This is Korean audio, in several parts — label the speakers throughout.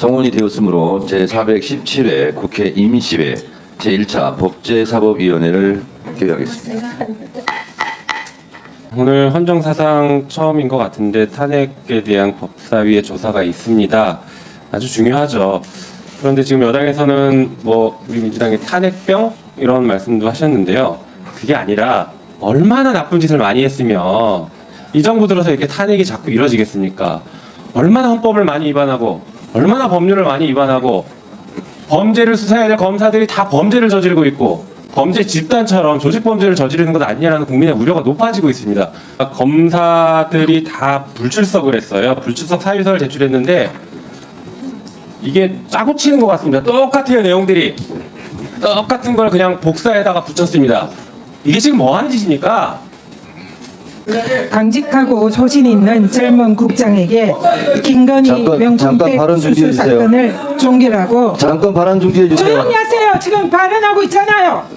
Speaker 1: 성원이 되었으므로 제417회 국회 임시회 제1차 법제사법위원회를 개회하겠습니다.
Speaker 2: 오늘 헌정사상 처음인 것 같은데 탄핵에 대한 법사위의 조사가 있습니다. 아주 중요하죠. 그런데 지금 여당에서는 우리 민주당의 탄핵병 이런 말씀도 하셨는데요. 그게 아니라 얼마나 나쁜 짓을 많이 했으면 이 정부 들어서 이렇게 탄핵이 자꾸 이뤄지겠습니까? 얼마나 헌법을 많이 위반하고 얼마나 법률을 많이 위반하고 범죄를 수사해야 될 검사들이 다 범죄를 저지르고 있고 범죄 집단처럼 조직범죄를 저지르는 것 아니냐라는 국민의 우려가 높아지고 있습니다. 검사들이 다 불출석을 했어요. 불출석 사유서를 제출했는데 이게 짜고 치는 것 같습니다. 똑같아요. 내용들이 똑같은 걸 그냥 복사에다가 붙였습니다. 이게 지금 뭐 하는 짓입니까?
Speaker 3: 당직하고 소신 있는 젊은 국장에게 김건희 명품백 수수 사건을 종결하고
Speaker 1: 잠깐 발언 중지해 주세요.
Speaker 3: 조용히 하세요. 지금 발언하고 있잖아요.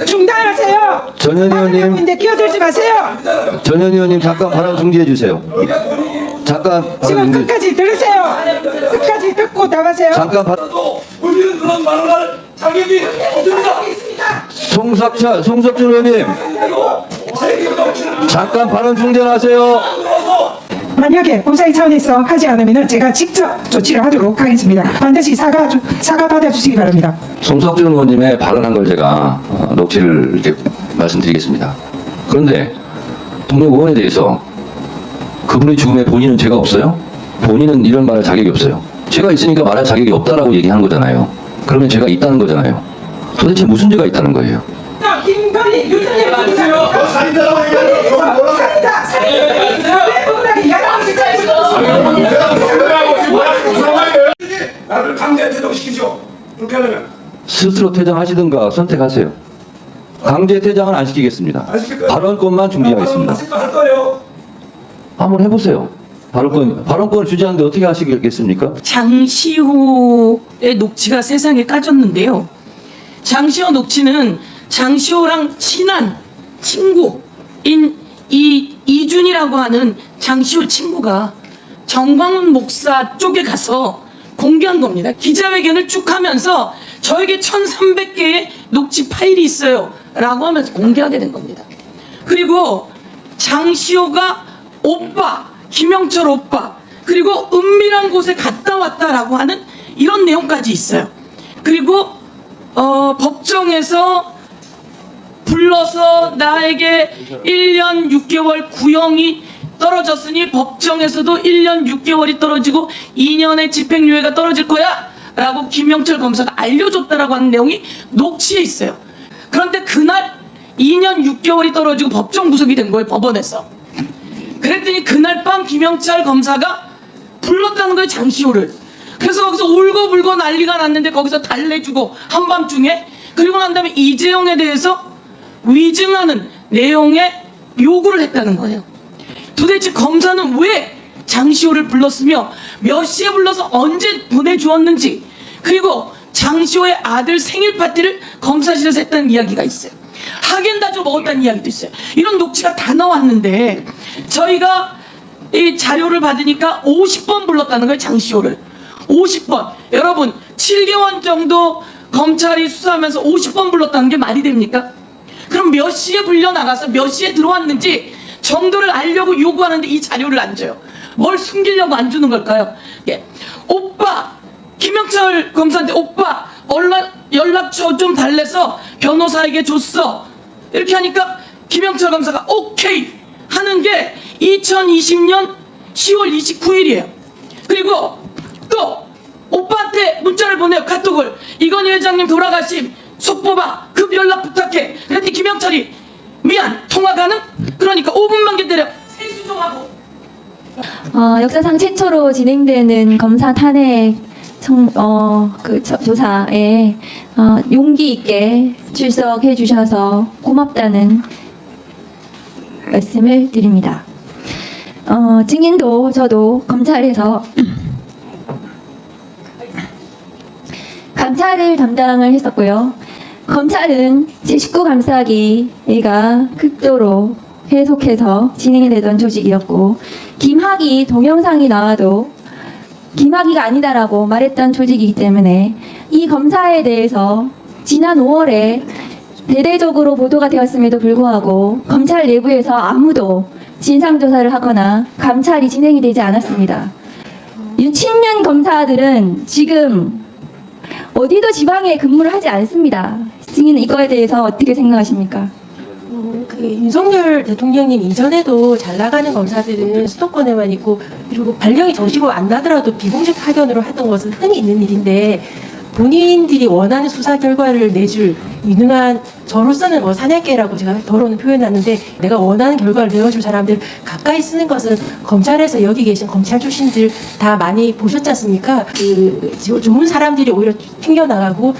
Speaker 3: 중단하세요.
Speaker 1: 전현 의원님.
Speaker 3: 발언하고 있는데 끼어들지 마세요.
Speaker 1: 전현 의원님 잠깐 발언 중지해 주세요. 잠깐
Speaker 3: 지금 끝까지 들으세요. 끝까지 듣고 나가세요.
Speaker 1: 잠깐 발언.
Speaker 4: 우리는 그런 말을 할 자격이 없습니다.
Speaker 1: 송석준 의원님 잠깐 발언 중단하세요.
Speaker 3: 만약에 법사위 차원에서 하지 않으면 제가 직접 조치를 하도록 하겠습니다. 반드시 사과 받아주시기 바랍니다.
Speaker 1: 송석준 의원님의 발언한 걸 제가 녹취를 이렇게 말씀드리겠습니다. 그런데 동료 의원에 대해서 그분의 죽음에 본인은 죄가 없어요? 본인은 이런 말할 자격이 없어요. 죄가 있으니까 말할 자격이 없다라고 얘기하는 거잖아요. 그러면 죄가 있다는 거잖아요. 도대체 무슨 죄가 있다는 거예요?
Speaker 3: 김건희 유승민
Speaker 4: 살인자라고 얘기하는 건 몰라. 나를 강제 퇴정시키죠. 그렇게 하려면
Speaker 1: 스스로 퇴장하시든가 선택하세요. 강제 퇴장은 안 시키겠습니다.
Speaker 4: 안 시킬 거예요?
Speaker 1: 발언권만 중지하겠습니다.
Speaker 4: 할 거예요.
Speaker 1: 한번 해보세요. 발언권을 주지하는데 어떻게 하시겠습니까?
Speaker 5: 장시호의 녹취가 세상에 까졌는데요. 장시호 녹취는 장시호랑 친한 친구인 이준이라고 하는 장시호 친구가 정광훈 목사 쪽에 가서 공개한 겁니다. 기자회견을 쭉 하면서 저에게 1300개의 녹취 파일이 있어요 라고 하면서 공개하게 된 겁니다. 그리고 장시호가 오빠, 김영철 오빠, 그리고 은밀한 곳에 갔다 왔다라고 하는 이런 내용까지 있어요. 그리고 법정에서 불러서 나에게 1년 6개월 구형이 떨어졌으니 법정에서도 1년 6개월이 떨어지고 2년의 집행유예가 떨어질 거야 라고 김영철 검사가 알려줬다라고 하는 내용이 녹취에 있어요. 그런데 그날 2년 6개월이 떨어지고 법정 구속이 된 거예요. 법원에서. 그랬더니 그날 밤 김영철 검사가 불렀다는 거예요. 장시호를. 그래서 거기서 울고불고 난리가 났는데 거기서 달래주고 한밤중에, 그리고 난 다음에 이재용에 대해서 위증하는 내용의 요구를 했다는 거예요. 도대체 검사는 왜 장시호를 불렀으며 몇 시에 불러서 언제 보내주었는지, 그리고 장시호의 아들 생일 파티를 검사실에서 했다는 이야기가 있어요. 하겐다즈 먹었다는 이야기도 있어요. 이런 녹취가 다 나왔는데 저희가 이 자료를 받으니까 50번 불렀다는 거예요. 장시호를 50번. 여러분 7개월 정도 검찰이 수사하면서 50번 불렀다는 게 말이 됩니까? 그럼 몇 시에 불려나가서 몇 시에 들어왔는지 정도를 알려고 요구하는데 이 자료를 안 줘요. 뭘 숨기려고 안 주는 걸까요? 예. 오빠, 김영철 검사한테 오빠 연락처 좀 달래서 변호사에게 줬어. 이렇게 하니까 김영철 검사가 오케이 하는 게 2020년 10월 29일이에요. 그리고 또 오빠한테 문자를 보내요. 카톡을. 이건희 회장님 돌아가심 속보봐. 급 연락 부탁해. 그랬더니 김영철이 미안 통화 가능? 그러니까 5분만 기다려. 세수 좀 하고.
Speaker 6: 역사상 최초로 진행되는 검사 탄핵 조사에 용기 있게 출석해 주셔서 고맙다는 말씀을 드립니다. 증인도 저도 검찰에서 감찰을 담당을 했었고요. 검찰은 제19감사기가 극도로 계속해서 진행이 되던 조직이었고, 김학의 동영상이 나와도 김학의가 아니다라고 말했던 조직이기 때문에 이 검사에 대해서 지난 5월에 대대적으로 보도가 되었음에도 불구하고 검찰 내부에서 아무도 진상조사를 하거나 감찰이 진행이 되지 않았습니다. 친윤 검사들은 지금 어디도 지방에 근무를 하지 않습니다. 증인 이거에 대해서 어떻게 생각하십니까?
Speaker 7: 그 윤석열 대통령님 이전에도 잘 나가는 검사들은 수도권에만 있고 그리고 발령이 정시고 안 나더라도 비공식 파견으로 했던 것은 흔히 있는 일인데 본인들이 원하는 수사 결과를 내줄 유능한 저로서는 뭐 사냥개라고 제가 더러운 표현하는데 내가 원하는 결과를 내어줄 사람들 가까이 쓰는 것은 검찰에서 여기 계신 검찰 출신들 다 많이 보셨지 않습니까? 그 좋은 사람들이 오히려 튕겨나가고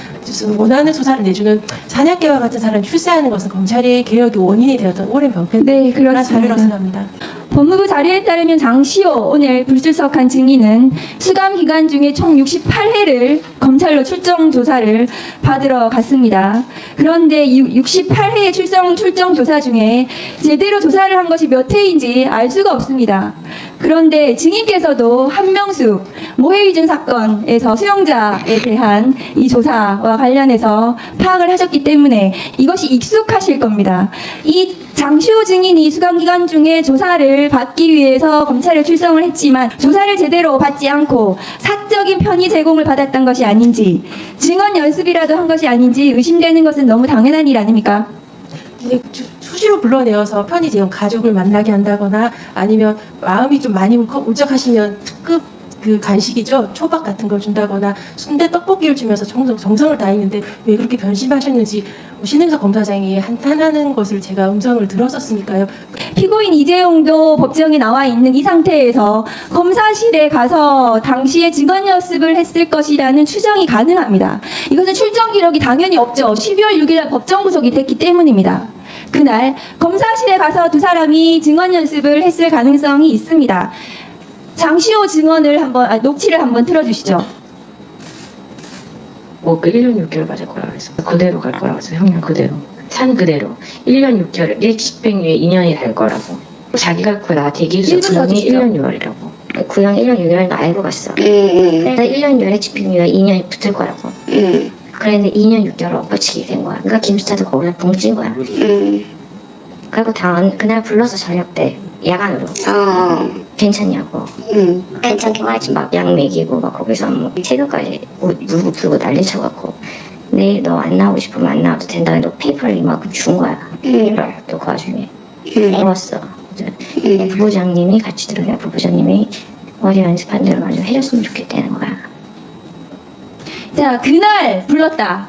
Speaker 7: 원하는 수사를 내주는 사냥개와 같은 사람이 출세하는 것은 검찰의 개혁의 원인이 되었던 오랜 병폐
Speaker 6: 네, 그렇습니다.
Speaker 7: 자료라고 생각합니다.
Speaker 6: 법무부 자료에 따르면 장시호 오늘 불출석한 증인은 수감 기간 중에 총 68회를 검찰로 출정 조사를 받으러 갔습니다. 그런데 68회의 출정 조사 중에 제대로 조사를 한 것이 몇 회인지 알 수가 없습니다. 그런데 증인께서도 한명숙 모해위증 사건에서 수용자에 대한 이 조사와 관련해서 파악을 하셨기 때문에 이것이 익숙하실 겁니다. 이 장시호 증인이 수감기간 중에 조사를 받기 위해서 검찰에 출석을 했지만 조사를 제대로 받지 않고 사적인 편의 제공을 받았던 것이 아닌지 증언 연습이라도 한 것이 아닌지 의심되는 것은 너무 당연한 일 아닙니까?
Speaker 7: 근데 수시로 불러내어서 편의 제공 가족을 만나게 한다거나 아니면 마음이 좀 많이 울적하시면 특급 그 간식이죠. 초밥 같은 걸 준다거나 순대 떡볶이를 주면서 정성을 다했는데 왜 그렇게 변심하셨는지 신행석 검사장이 한탄하는 것을 제가 음성을 들었었으니까요.
Speaker 6: 피고인 이재용도 법정에 나와 있는 이 상태에서 검사실에 가서 당시에 증언 연습을 했을 것이라는 추정이 가능합니다. 이것은 출정 기록이 당연히 없죠. 12월 6일 법정 구속이 됐기 때문입니다. 그날 검사실에 가서 두 사람이 증언 연습을 했을 가능성이 있습니다. 장시호 증언을 녹취를 한번 틀어주시죠.
Speaker 8: 그 1년 6개월 맞을 거라고 했어. 그대로 갈 거라고 했어. 형량 그대로. 산 그대로. 1년 6개월, 1집행유예 2년이 될 거라고. 자기가 그 나한테 얘기해서 구형이 1년 6월이라고. 구형 1년 6개월 나 알고 갔어. 그래서 1년 6월에 집행유예 2년이 붙을 거라고. 그랬는데 2년 6개월 엎어치게 된 거야. 그러니까 김수차도 거기서 붕친 거야. 그리고 그날 불러서 저녁 때 야간으로 괜찮냐고 괜찮다고 하지 막 약 먹이고 막 거기서 뭐 새벽까지 울고 불고 난리 쳐갖고 내일 너 안 나오고 싶으면 안 나와도 된다 해도 페이퍼를 이만큼 준 거야. 또 그 와중에 배웠어. 부부장님이 같이 들어가 부부장님이 어제 연습한 대로 좀 해줬으면 좋겠다는 거야.
Speaker 6: 자, 그날 불렀다.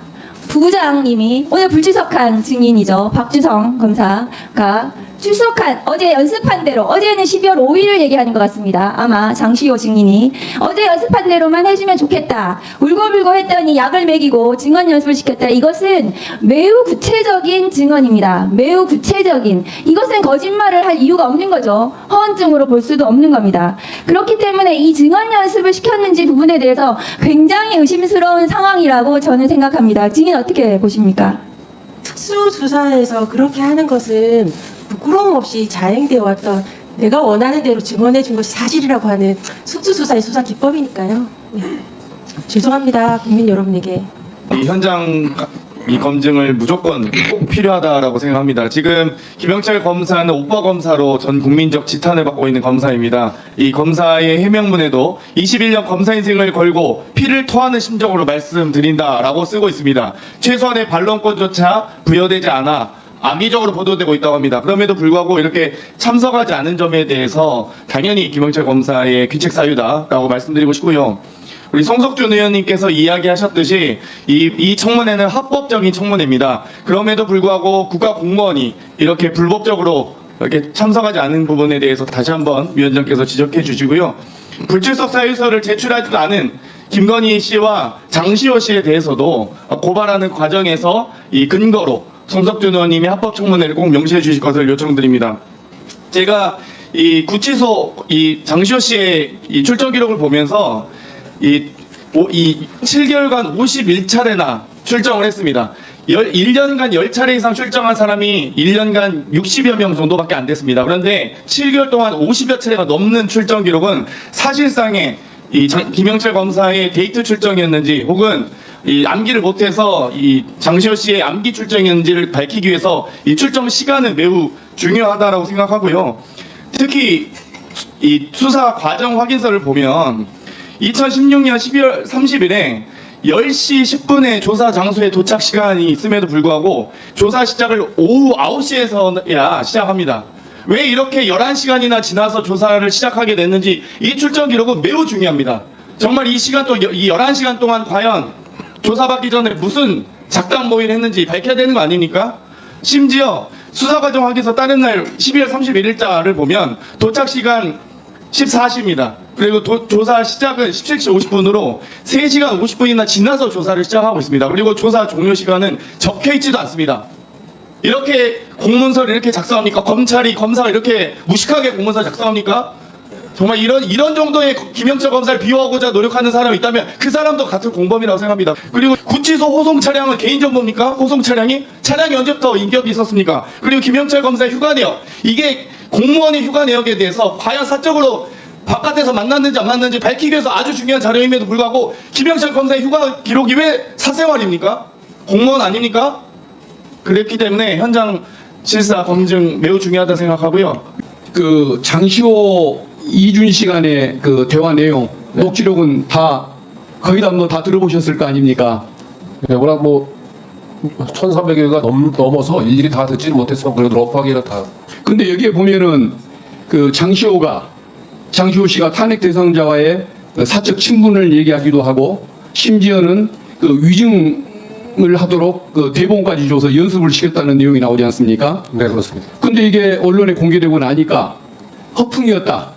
Speaker 6: 부부장님이 오늘 불출석한 증인이죠. 박주성 검사가 출석한 어제 연습한 대로 어제는 12월 5일을 얘기하는 것 같습니다. 아마 장시호 증인이 어제 연습한 대로만 해주면 좋겠다. 울고불고 했더니 약을 먹이고 증언 연습을 시켰다. 이것은 매우 구체적인 증언입니다. 매우 구체적인. 이것은 거짓말을 할 이유가 없는 거죠. 허언증으로 볼 수도 없는 겁니다. 그렇기 때문에 이 증언 연습을 시켰는지 부분에 대해서 굉장히 의심스러운 상황이라고 저는 생각합니다. 증인 어떻게 보십니까?
Speaker 7: 특수수사에서 그렇게 하는 것은 부끄러움 없이 자행되어 왔던 내가 원하는 대로 증언해 준 것이 사실이라고 하는 특수수사의 수사 기법이니까요. 네. 죄송합니다. 국민 여러분에게.
Speaker 9: 이 현장 이 검증을 무조건 꼭 필요하다라고 생각합니다. 지금 김영철 검사는 오빠 검사로 전 국민적 지탄을 받고 있는 검사입니다. 이 검사의 해명문에도 21년 검사 인생을 걸고 피를 토하는 심정으로 말씀드린다라고 쓰고 있습니다. 최소한의 반론권조차 부여되지 않아 악의적으로 보도되고 있다고 합니다. 그럼에도 불구하고 이렇게 참석하지 않은 점에 대해서 당연히 김영철 검사의 귀책 사유다라고 말씀드리고 싶고요. 우리 송석준 의원님께서 이야기하셨듯이 이 청문회는 합법적인 청문회입니다. 그럼에도 불구하고 국가공무원이 이렇게 불법적으로 이렇게 참석하지 않은 부분에 대해서 다시 한번 위원장께서 지적해 주시고요. 불출석 사유서를 제출하지도 않은 김건희 씨와 장시호 씨에 대해서도 고발하는 과정에서 이 근거로 송석준 의원님이 합법 청문회를 꼭 명시해 주실 것을 요청드립니다. 제가 이 구치소 이 장시호 씨의 이 출정 기록을 보면서 이 7개월간 51차례나 출정을 했습니다. 1년간 10차례 이상 출정한 사람이 1년간 60여 명 정도밖에 안 됐습니다. 그런데 7개월 동안 50여 차례가 넘는 출정 기록은 사실상의 김영철 검사의 데이트 출정이었는지 혹은 이 암기를 못해서 이 장시호 씨의 암기 출정이었는지를 밝히기 위해서 이 출정 시간은 매우 중요하다라고 생각하고요. 특히 이 수사 과정 확인서를 보면 2016년 12월 30일에 10시 10분에 조사 장소에 도착 시간이 있음에도 불구하고 조사 시작을 오후 9시에서야 시작합니다. 왜 이렇게 11시간이나 지나서 조사를 시작하게 됐는지 이 출정 기록은 매우 중요합니다. 정말 이 시간 이 11시간 동안 과연 조사받기 전에 무슨 작당 모의를 했는지 밝혀야 되는 거 아닙니까? 심지어 수사 과정 확인서 다른 날 12월 31일자를 보면 도착 시간 14시입니다. 그리고 조사 시작은 17시 50분으로 3시간 50분이나 지나서 조사를 시작하고 있습니다. 그리고 조사 종료 시간은 적혀 있지도 않습니다. 이렇게 공문서를 이렇게 작성합니까? 검사가 이렇게 무식하게 공문서 작성합니까? 정말 이런 정도의 김영철 검사를 비호하고자 노력하는 사람이 있다면 그 사람도 같은 공범이라고 생각합니다. 그리고 구치소 호송 차량은 개인정보입니까? 호송 차량이 언제부터 인격이 있었습니까? 그리고 김영철 검사의 휴가 내역, 이게 공무원의 휴가 내역에 대해서 과연 사적으로 바깥에서 만났는지 안 만났는지 밝히기 위해서 아주 중요한 자료임에도 불구하고 김영철 검사의 휴가 기록이 왜 사생활입니까? 공무원 아닙니까? 그랬기 때문에 현장 실사 검증 매우 중요하다 생각하고요.
Speaker 10: 그 장시호 이준 시간의 그 대화 내용, 녹취록은 다 거의 다 뭐 다 들어보셨을 거 아닙니까?
Speaker 11: 네, 워낙 뭐 1,300여개가 넘어서 일일이 다 듣지는 못했지만 그래도 러프하게는 다.
Speaker 10: 근데 여기에 보면은 그 장시호 씨가 탄핵 대상자와의 사적 친분을 얘기하기도 하고 심지어는 그 위증을 하도록 그 대본까지 줘서 연습을 시켰다는 내용이 나오지 않습니까?
Speaker 11: 네, 그렇습니다.
Speaker 10: 근데 이게 언론에 공개되고 나니까 허풍이었다.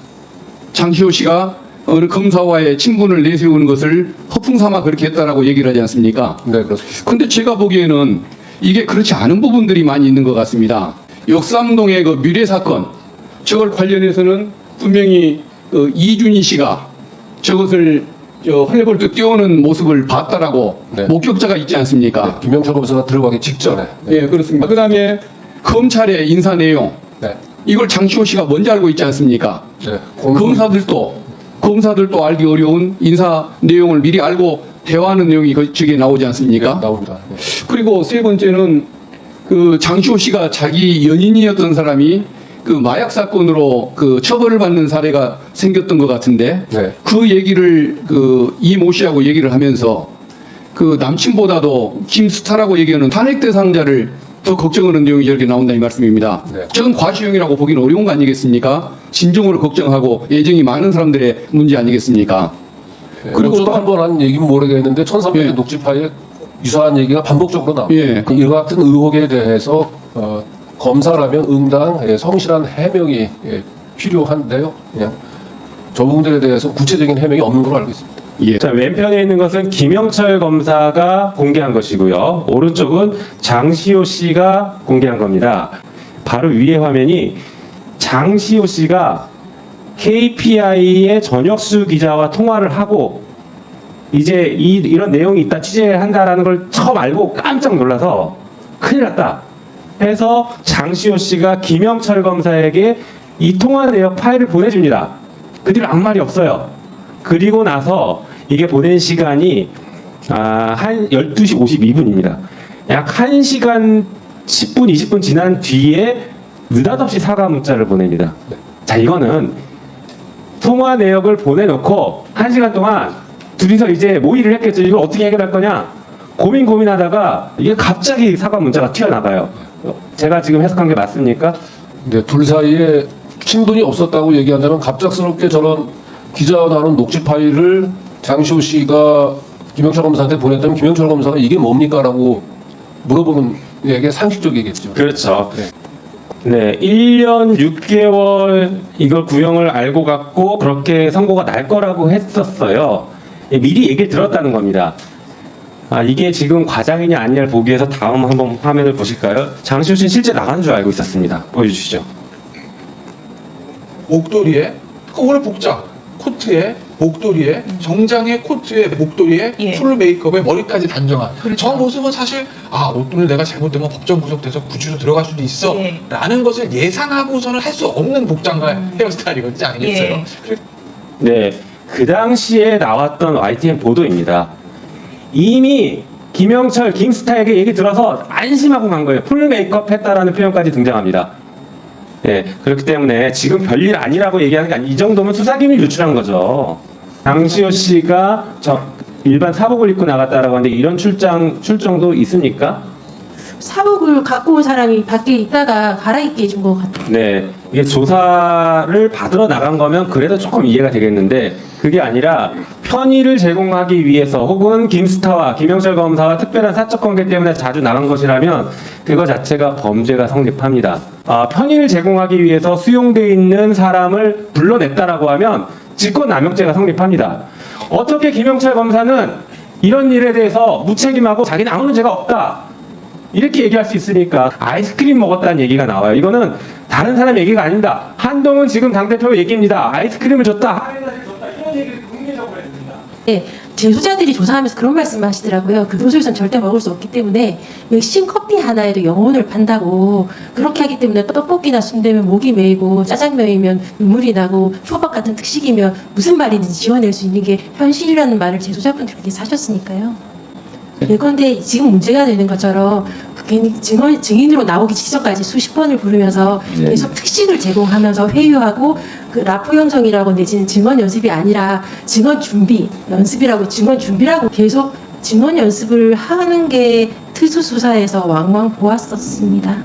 Speaker 10: 장시호 씨가 어느 검사와의 친분을 내세우는 것을 허풍 삼아 그렇게 했다라고 얘기를 하지 않습니까?
Speaker 11: 네, 그렇습니다.
Speaker 10: 근데 제가 보기에는 이게 그렇지 않은 부분들이 많이 있는 것 같습니다. 역삼동의 그 미래 사건, 저걸 관련해서는 분명히 그 이준희 씨가 저것을 헐레벌떡 뛰어오는 모습을 봤다라고
Speaker 11: 네.
Speaker 10: 목격자가 있지 않습니까?
Speaker 11: 네, 김영철 검사가 들어가기 직전에.
Speaker 10: 예, 그렇습니다. 그 다음에 검찰의 인사 내용,
Speaker 11: 네.
Speaker 10: 이걸 장시호 씨가 먼저 알고 있지 않습니까?
Speaker 11: 네.
Speaker 10: 검사들도 알기 어려운 인사 내용을 미리 알고 대화하는 내용이 저기에 나오지 않습니까?
Speaker 11: 네, 나옵니다. 네.
Speaker 10: 그리고 세 번째는 그 장시호 씨가 자기 연인이었던 사람이 그 마약 사건으로 그 처벌을 받는 사례가 생겼던 것 같은데
Speaker 11: 네.
Speaker 10: 그 얘기를 그 이모 씨하고 얘기를 하면서 그 남친보다도 김스타라고 얘기하는 탄핵 대상자를 더 걱정하는 내용이 저렇게 나온다 이 말씀입니다.
Speaker 11: 네.
Speaker 10: 저건 과시형이라고 보기는 어려운 거 아니겠습니까? 진정으로 걱정하고 애정이 많은 사람들의 문제 아니겠습니까?
Speaker 11: 네.
Speaker 10: 그리고
Speaker 11: 저도
Speaker 10: 또
Speaker 11: 한 번 한 얘기는 모르겠는데 1,300개
Speaker 10: 예.
Speaker 11: 녹취 파일에 유사한 얘기가 반복적으로 나옵니다.
Speaker 10: 예.
Speaker 11: 이와 같은 의혹에 대해서 검사라면 응당 성실한 해명이 필요한데요. 그냥 저 부분들에 대해서 구체적인 해명이 없는 걸로 알고 있습니다.
Speaker 10: 예.
Speaker 2: 자, 왼편에 있는 것은 김영철 검사가 공개한 것이고요. 오른쪽은 장시호 씨가 공개한 겁니다. 바로 위에 화면이 장시호 씨가 KPI의 전혁수 기자와 통화를 하고 이제 이런 내용이 있다 취재한다라는 걸 처음 알고 깜짝 놀라서 큰일 났다 해서 장시호 씨가 김영철 검사에게 이 통화 내역 파일을 보내줍니다. 그 뒤로 아무 말이 없어요. 그리고 나서 이게 보낸 시간이 한 12시 52분입니다. 약 1시간 10분, 20분 지난 뒤에 느닷없이 사과 문자를 보냅니다. 자, 이거는 통화 내역을 보내놓고 1시간 동안 둘이서 이제 모의를 했겠죠. 이걸 어떻게 해결할 거냐? 고민하다가 이게 갑자기 사과 문자가 튀어나가요. 제가 지금 해석한 게 맞습니까?
Speaker 11: 네, 둘 사이에 친분이 없었다고 얘기한다면 갑작스럽게 저런 기자와 나눈 녹취 파일을 장시호 씨가 김영철 검사한테 보냈다면 김영철 검사가 이게 뭡니까? 라고 물어보는 게 상식적이겠죠.
Speaker 2: 그렇죠. 네, 1년 6개월 이걸 구형을 알고 갔고 그렇게 선고가 날 거라고 했었어요. 미리 얘기를 들었다는 겁니다. 이게 지금 과장이냐 아니냐를 보기 위해서 다음 한번 화면을 보실까요? 장시호 씨는 실제 나간 줄 알고 있었습니다. 보여주시죠.
Speaker 12: 목도리에 오늘 복장 코트에 목도리에 정장에 코트에 목도리에
Speaker 5: 예.
Speaker 12: 풀 메이크업에 머리까지 단정한
Speaker 5: 그렇죠.
Speaker 12: 저 모습은 사실 오늘 내가 잘못되면 법정 구속돼서 구치로 들어갈 수도 있어
Speaker 5: 예.
Speaker 12: 라는 것을 예상하고서는 할 수 없는 복장과 헤어스타일이지 않겠어요?
Speaker 5: 예.
Speaker 2: 네, 그 당시에 나왔던 YTN 보도입니다. 이미 김영철, 김스타에게 얘기 들어서 안심하고 간 거예요. 풀 메이크업 했다라는 표현까지 등장합니다. 예, 그렇기 때문에 지금 별일 아니라고 얘기하는 게 아니, 이 정도면 수사기밀 유출한 거죠. 장시호 씨가 일반 사복을 입고 나갔다라고 하는데 이런 출정도 있습니까?
Speaker 7: 사복을 갖고 온 사람이 밖에 있다가 갈아입게 해준 것 같아요.
Speaker 2: 네, 이게 조사를 받으러 나간 거면 그래도 조금 이해가 되겠는데 그게 아니라 편의를 제공하기 위해서 혹은 김스타와 김영철 검사와 특별한 사적 관계 때문에 자주 나간 것이라면 그거 자체가 범죄가 성립합니다. 편의를 제공하기 위해서 수용돼 있는 사람을 불러냈다라고 하면 직권남용죄가 성립합니다. 어떻게 김영철 검사는 이런 일에 대해서 무책임하고 자기는 아무 문제가 없다 이렇게 얘기할 수 있으니까 아이스크림 먹었다는 얘기가 나와요. 이거는 다른 사람 얘기가 아닙니다. 한동훈 지금 당대표 얘기입니다. 아이스크림을 줬다, 하회자를 줬다 이런 얘기를 국민적으로 했습니다.
Speaker 7: 네, 재소자들이 조사하면서 그런 말씀 하시더라고요. 교도소에서는 절대 먹을 수 없기 때문에 맥심 커피 하나에도 영혼을 판다고, 그렇게 하기 때문에 떡볶이나 순대면 목이 메이고 짜장면이면 눈물이 나고 초밥 같은 특식이면 무슨 말인지 지어낼 수 있는 게 현실이라는 말을 재소자분들께서 하셨으니까요. 예컨대 지금 문제가 되는 것처럼 괜히 증인으로 나오기 직전까지 수십 번을 부르면서 계속 특식을 제공하면서 회유하고 그 라포 형성이라고 내지는 증언 연습이 아니라 증언 준비 연습이라고 증언 준비라고 계속 증언 연습을 하는 게 특수수사에서 왕왕 보았었습니다.